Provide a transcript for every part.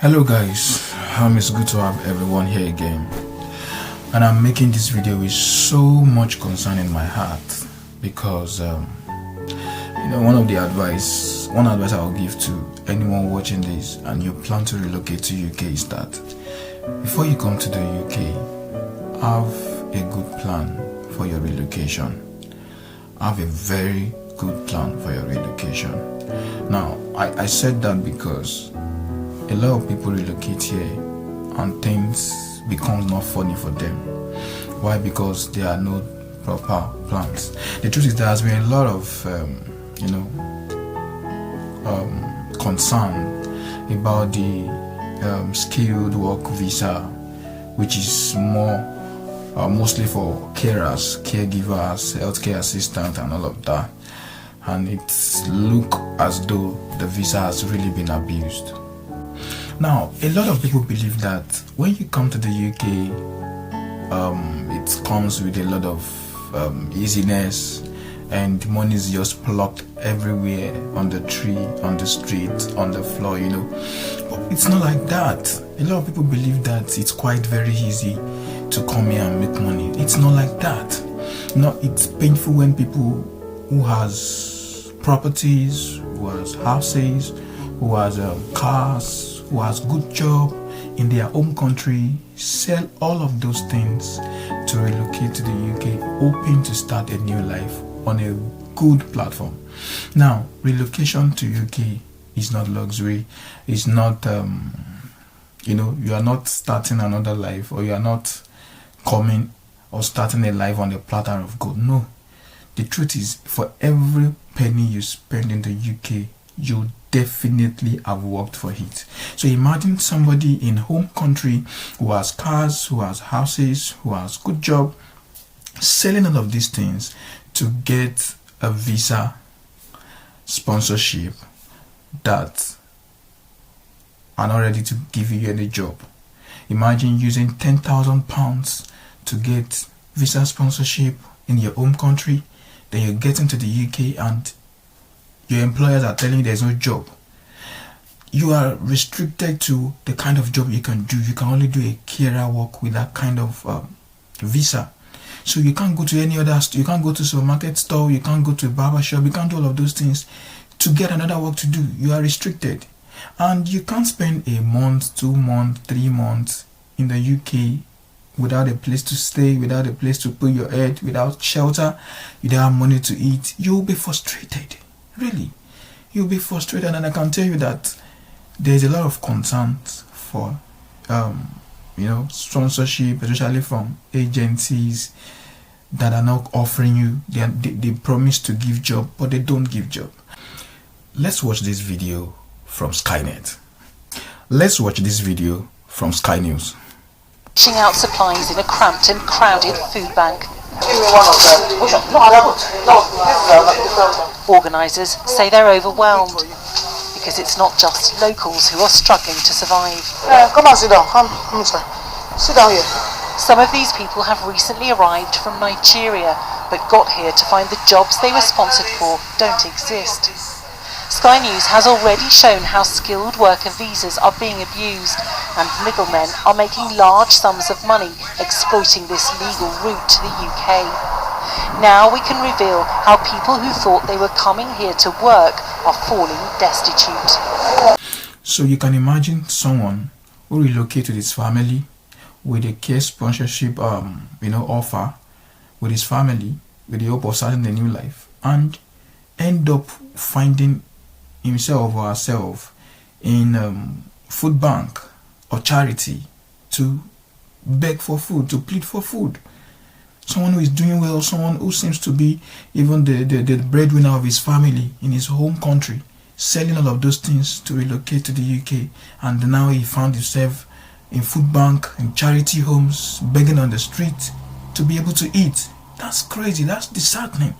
Hello guys, it's good to have everyone here again, and I'm making this video with so much concern in my heart because one advice I'll give to anyone watching this and you plan to relocate to UK is that before you come to the UK, have a good plan for your relocation. Have a very good plan for your relocation. Now, I said that because a lot of people relocate here and things become not funny for them. Why? Because there are no proper plans. The truth is there has been a lot of concern about the skilled work visa, which is mostly for carers, caregivers, healthcare assistants and all of that, and it looks as though the visa has really been abused. Now, a lot of people believe that when you come to the UK, it comes with a lot of easiness and money is just plucked everywhere, on the tree, on the street, on the floor, But it's not like that. A lot of people believe that it's quite very easy to come here and make money. It's not like that. It's painful when people who has properties, who has houses, who has cars, who has good job in their home country, sell all of those things to relocate to the UK, hoping to start a new life on a good platform. Now, relocation to UK is not luxury. It's not, you are not starting another life, or you are not coming or starting a life on a platter of gold. No. The truth is, for every penny you spend in the UK, you definitely have worked for it. So imagine somebody in home country who has cars, who has houses, who has good job, selling all of these things to get a visa sponsorship that are not ready to give you any job. Imagine using £10,000 to get visa sponsorship in your home country, then you get into the UK and your employers are telling you there's no job. You are restricted to the kind of job you can do. You can only do a carer work with that kind of visa. So you can't go to any other store. You can't go to supermarket store. You can't go to a barber shop. You can't do all of those things to get another work to do. You are restricted. And you can't spend a month, 2 months, 3 months in the UK without a place to stay, without a place to put your head, without shelter, without money to eat. You'll be frustrated. Really, you'll be frustrated, and I can tell you that there's a lot of concerns for sponsorship, especially from agencies that are not offering you. They promise to give job, but they don't give job. Let's watch this video from Skynet. Let's watch this video from Sky News. Dishing out supplies in a cramped and crowded food bank. Organisers say they're overwhelmed because it's not just locals who are struggling to survive. Come on, sit down. Come inside. Sit down here. Some of these people have recently arrived from Nigeria but got here to find the jobs they were sponsored for don't exist. Sky News has already shown how skilled worker visas are being abused and middlemen are making large sums of money exploiting this legal route to the UK. Now we can reveal how people who thought they were coming here to work are falling destitute. So you can imagine someone who relocated his family with a care sponsorship offer with his family with the hope of starting a new life, and end up finding himself or herself in food bank or charity to beg for food, to plead for food. Someone who is doing well, someone who seems to be even the breadwinner of his family in his home country, selling all of those things to relocate to the UK, and now he found himself in food bank, in charity homes, begging on the street to be able to eat. That's crazy. That's disheartening.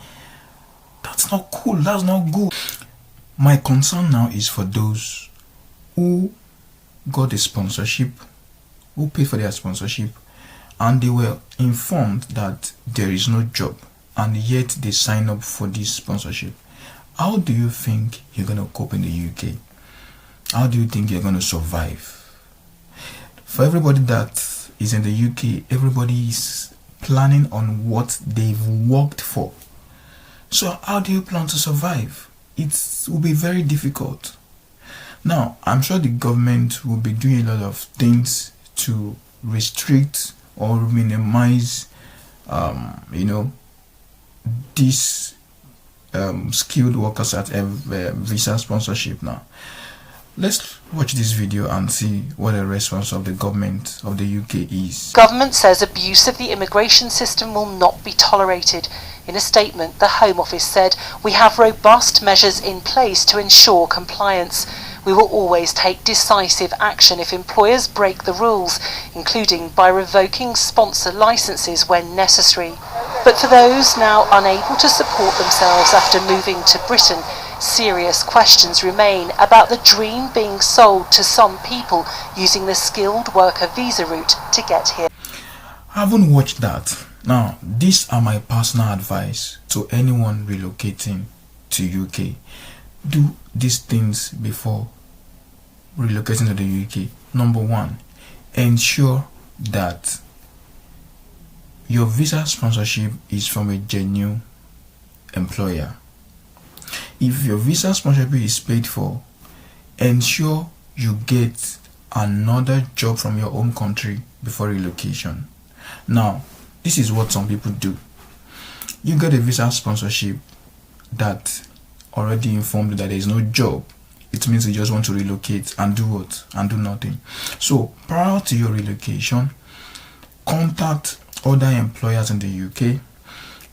That's not cool. That's not good. My concern now is for those who got a sponsorship, who paid for their sponsorship, and they were informed that there is no job, and yet they sign up for this sponsorship. How do you think you're going to cope in the UK? How do you think you're going to survive? For everybody that is in the UK, everybody is planning on what they've worked for. So how do you plan to survive? It will be very difficult. Now, I'm sure the government will be doing a lot of things to restrict or minimize, these skilled workers at visa sponsorship. Now, let's watch this video and see what the response of the government of the UK is. Government says abuse of the immigration system will not be tolerated. In a statement, the Home Office said, "We have robust measures in place to ensure compliance. We will always take decisive action if employers break the rules, including by revoking sponsor licenses when necessary." But for those now unable to support themselves after moving to Britain, serious questions remain about the dream being sold to some people using the skilled worker visa route to get here. I haven't watched that. Now, these are my personal advice to anyone relocating to UK. Do these things before relocating to the UK. Number one, ensure that your visa sponsorship is from a genuine employer. If your visa sponsorship is paid for, ensure you get another job from your home country before relocation. Now, this is what some people do. You get a visa sponsorship that already informed you that there is no job. It means you just want to relocate and do what? And do nothing. So prior to your relocation, contact other employers in the UK.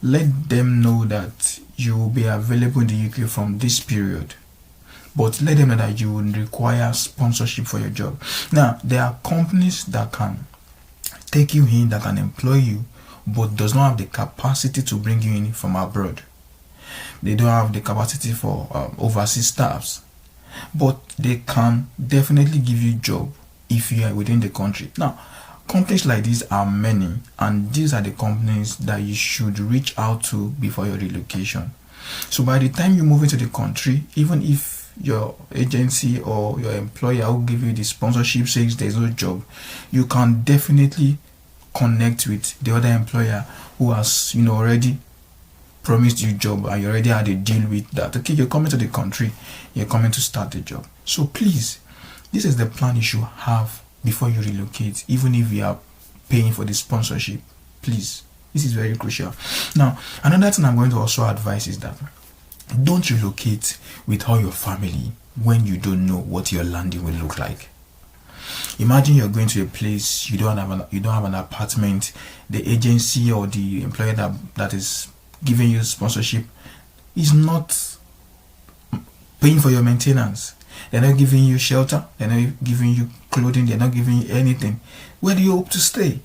Let them know that you will be available in the UK from this period, but let them know that you will require sponsorship for your job. Now, there are companies that can take you in, that can employ you, but does not have the capacity to bring you in from abroad. They don't have the capacity for overseas staffs, but they can definitely give you a job if you are within the country. Now, companies like these are many, and these are the companies that you should reach out to before your relocation. So by the time you move into the country, even if your agency or your employer who give you the sponsorship says there's no job, you can definitely connect with the other employer who has already promised you a job, and you already had a deal with that. Okay, you're coming to the country, you're coming to start the job. So please, this is the plan you should have before you relocate, even if you are paying for the sponsorship. Please, this is very crucial. Now, another thing I'm going to also advise is that don't relocate with all your family when you don't know what your landing will look like. Imagine you're going to a place, you don't have an apartment. The agency or the employer that is giving you sponsorship is not paying for your maintenance. They're not giving you shelter, they're not giving you clothing, they're not giving you anything. Where do you hope to stay?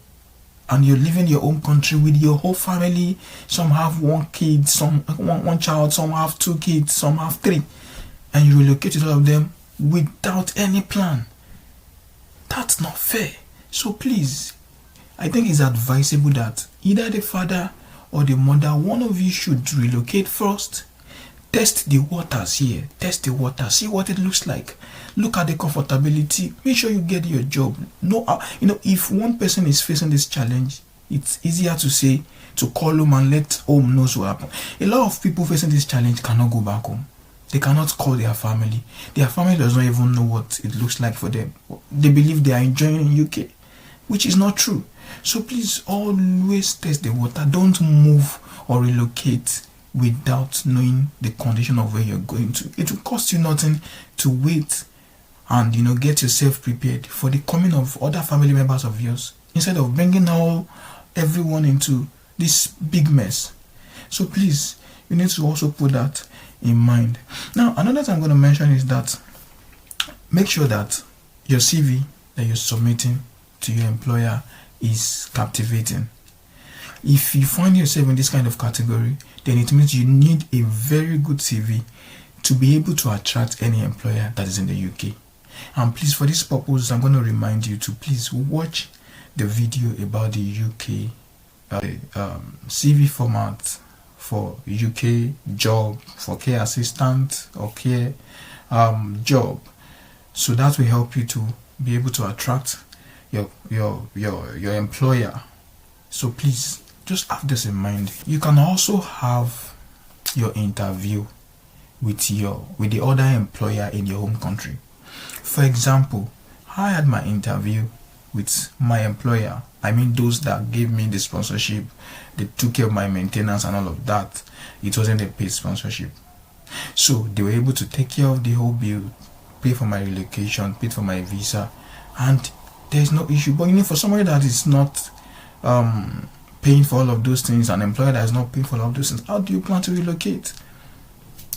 And you're living your own country with your whole family. Some have one kid, some one child, some have 2 kids, some have 3, and you relocated all of them without any plan. That's not fair. So please, I think it's advisable that either the father or the mother, one of you should relocate first. Test the waters here. Test the water. See what it looks like. Look at the comfortability. Make sure you get your job. No, if one person is facing this challenge, it's easier to say, to call home and let home knows what happened. A lot of people facing this challenge cannot go back home. They cannot call their family. Their family does not even know what it looks like for them. They believe they are enjoying in UK, which is not true. So please always test the water. Don't move or relocate without knowing the condition of where you're going to. It will cost you nothing to wait and get yourself prepared for the coming of other family members of yours, instead of bringing everyone into this big mess. So please, you need to also put that in mind. Now, another thing I'm going to mention is that make sure that your CV that you're submitting to your employer is captivating. If you find yourself in this kind of category, then it means you need a very good CV to be able to attract any employer that is in the UK. And please, for this purpose, I'm going to remind you to please watch the video about the UK CV format for UK job, for care assistant or care job. So that will help you to be able to attract your employer. So please just have this in mind. You can also have your interview with the other employer in your home country. For example, I had my interview with my employer. I mean those that gave me the sponsorship, they took care of my maintenance and all of that. It wasn't a paid sponsorship. So they were able to take care of the whole bill, pay for my relocation, pay for my visa, and there's no issue. But for somebody that is not paying for all of those things, an employer that is not paying for all of those things, how do you plan to relocate?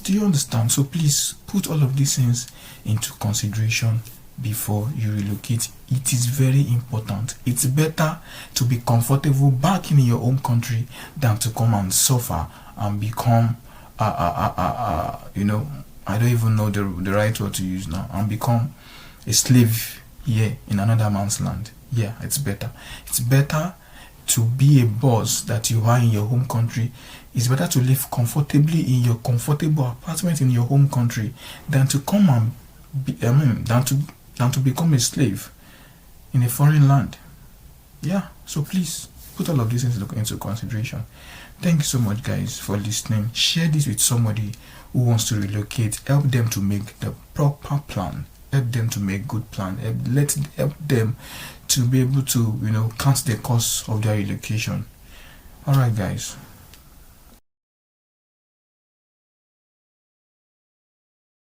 Do you understand? So please put all of these things into consideration before you relocate. It is very important. It's better to be comfortable back in your home country than to come and suffer and become I don't even know the right word to use now, and become a slave here in another man's land. Yeah, it's better. It's better to be a boss that you are in your home country. It's better to live comfortably in your comfortable apartment in your home country than to come and than to become a slave in a foreign land. Yeah, so please put all of these things into consideration. Thank you so much, guys, for listening. Share this with somebody who wants to relocate. Help them to make the proper plan. Help them to make good plan. Help them to be able to count the cost of their relocation. All right, guys.